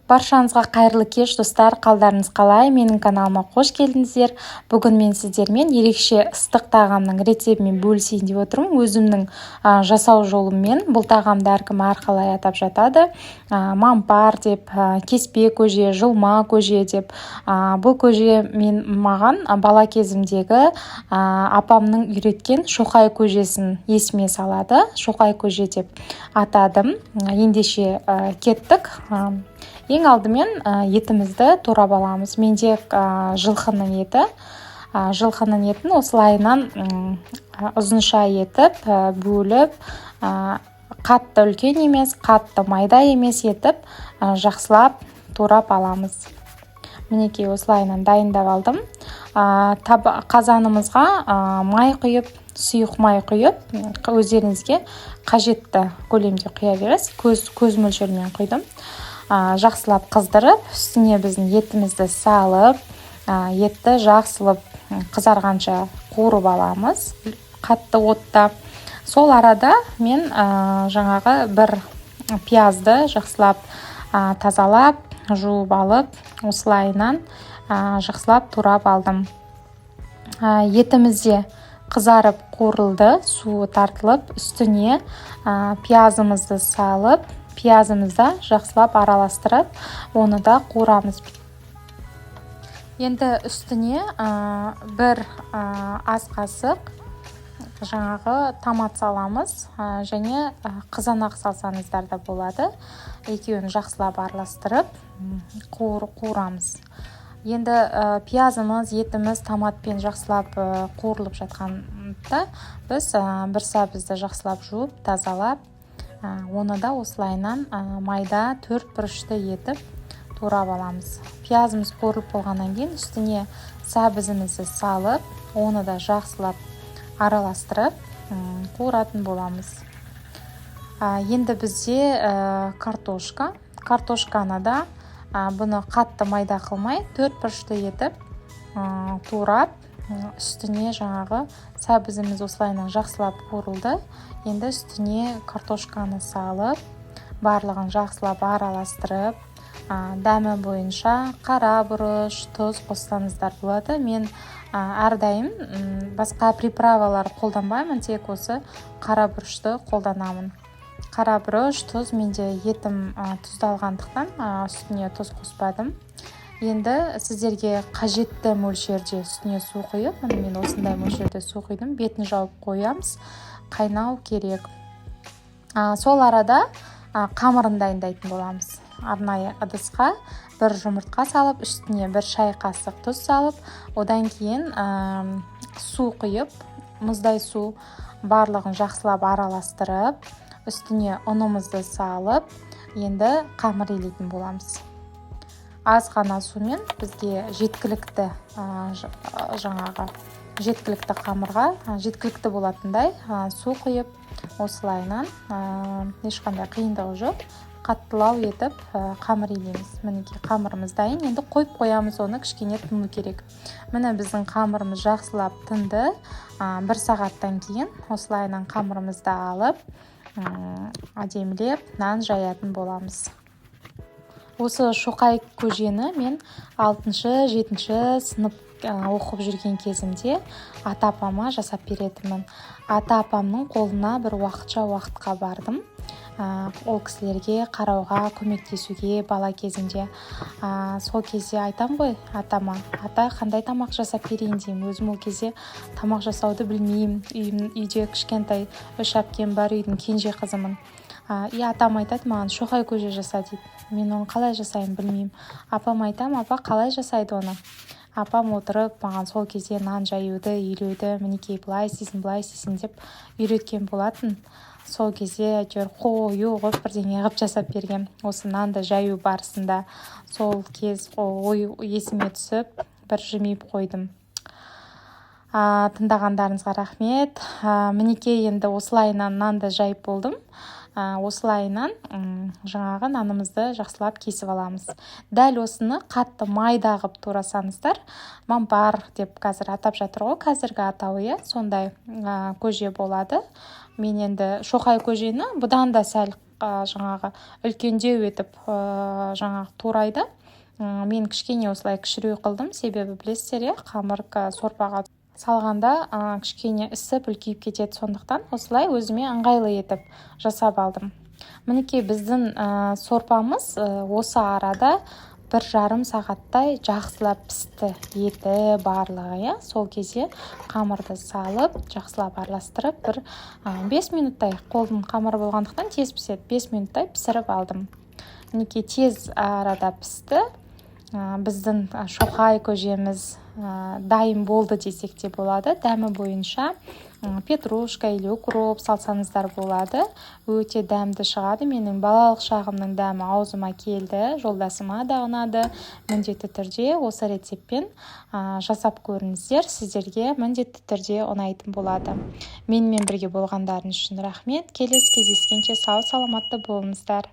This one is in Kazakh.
Баршаңызға қайырлы кеш достар, қалдарыңыз қалай? Менің каналыма қош келдіңіздер. Бүгін мен сіздермен ерекше ыстық тағамның рецептімен бөлісейін деп отырмын. Өзімнің жасау жолыммен. Бұл тағамды әркім әрқалай атап жатады. Мампар деп, кеспе көже, жылма көже деп. Бұл көже маған бала кезімдегі апамның үйреткен шоқай көжесін есіме салады. Шоқай көже деп атадым. Ендеше кеттік. Ең алдымен етімізді турап аламыз. Менде жылқының еті. Жылқының етін осылайынан ұзынша етіп, бөліп, қатты үлкен емес, қатты майда емес етіп, жақсылап турап аламыз. Мінекей осылайынан дайындап алдым. Қазанымызға май құйып, сұйық май құйып, өздеріңізге қажетті көлемде құя бересіз. Көз мөлшерімен құйдым. Жақсылап қыздырып, үстіне біздің етімізді салып, етті жақсылап қызарғанша қуырып аламыз, қатты отта. Сол арада мен жаңағы бір пиязды жақсылап тазалап, жуып алып, осылайынан жақсылап турап алдым. Етімізде қызарып қуырылды, суы тартылып, үстіне пиязымызды салып, пиязымызды жақсылап араластырып, оны да қуырамыз. Енді үстіне бір ас қасық жаңағы томат саламыз, және қызанақ салсаңыздар да болады. Екеуін жақсылап араластырып қуырамыз. Енді пиязымыз, етіміз томатпен жақсылап қуырылып жатқанда біз бір сәбізді жақсылап жуып, тазалап, оны да осылайынан майда 4 бұрышты етіп турап аламыз. Пиязымыз қуырылып болғаннан кейін үстіне сәбізімізді салып, оны да жақсылап араластырып қуыратын боламыз. Енді бізде картошканы да бұны қатты майда қылмай 4 бұрышты етіп турап, үстіне жаңағы сәбізіміз осылайынан жақсылап қуырылды. Енді үстіне картошканы салып, барлығын жақсылап араластырып, дәмі бойынша қара бұрыш, тұз қоссаңыздар болады. Мен әрдайым басқа приправалар қолданбаймын, тек осы қара бұрышты қолданамын. Қара бұрыш, тұз, менде етім тұздалғандықтан үстіне тұз қоспадым. Енді сіздерге қажетті мөлшерде үстіне су құйып, мен осындай мөлшерде су құйдым, бетін жауып қоямыз, қайнау керек. Сол арада қамырын дайындайтын боламыз. Арнайы ыдысқа бір жұмыртқа салып, үстіне бір шай қасық тұз салып, одан кейін су құйып, мұздай су, барлығын жақсылап араластырып, үстіне ұнымызды салып, енді қамыр илейтін боламыз. Аз ғана сумен бізге жеткілікті қамырға, жеткілікті болатындай су құйып, осылайынан ешқандай қиындығы жоқ, қаттылау етіп қамыр илейміз. Мінекей қамырымыз дайын, енді қойып қоямыз, оны кішкене тыну керек. Міне біздің қамырымыз жақсылап тынды. 1 сағаттан кейін осылайынан қамырымызды алып, әдемілеп нан жаятын боламыз. Осы шоқай көжені мен 6-7 сынып оқып жүрген кезімде ата-апама жасап беретінмін. Ата-апамның қолына бір уақытқа бардым. Ол кісілерге қарауға, көмектесуге бала кезімде. Сол кезде айтам ғой атама, ата қандай тамақ жасап берейін деймін. Өзім ол кезде тамақ жасауды білмеймін. Үйде кішкентай 3 әпкем бар, үйдің кенже қызымын. Атам айтады маған, шоқай көже жаса дейді. Мен оны қалай жасайын білмеймін. Апам айтам, апа қалай жасайды оны? Апам отырып, маған сол кезде нан жаюды, үйлеуді, мінекей былай істейсің деп үйреткен болатын. Сол кезде әйтеуір қою ғып бірдеңе ғып жасап берген. Осы нанды жаю барысында сол кез ой есіме түсіп, бір жымиып қойдым. Тыңдағандарыңызға рахмет. Мінекей енді осылайынан нанды жайып болдым. Осылайынан жаңағы нанымызды жақсылап кесіп аламыз. Дәл осыны қатты майда ғып турасаңыздар, мампар деп қазір атап жатыр ғой, қазіргі атауы, сондай көже болады. Мен енді шоқай көжені бұдан да сәл жаңағы үлкендеу етіп жаңағы турайды. Мен кішкене осылай кішіреу қылдым, себебі білесіздер, қамыр сорпаға салғанда кішкене ісіп үлкейіп кетеді, сондықтан осылай өзіме ыңғайлы етіп жасап алдым. Мінекей біздің сорпамыз осы арада 1,5 сағаттай жақсылап пісті, еті барлығы. Сол кезде қамырды салып, жақсылап араластырып, 5 минуттай, қолдың қамыры болғандықтан тез піседі, 5 минуттай пісіріп алдым. Мінекей тез арада пісті. Біздің шоқай көжеміз дайын болды десек те болады. Дәмі бойынша петрушка или укроп салсаңыздар болады. Өте дәмді шығады. Менің балалық шағымның дәмі аузыма келді, жолдасыма да ұнады. Міндетті түрде осы рецептпен жасап көріңіздер, сіздерге міндетті түрде ұнайтын болады. Менімен бірге болғандарыңыз үшін рахмет. Келесі кездескенше сау саламатты болыңыздар.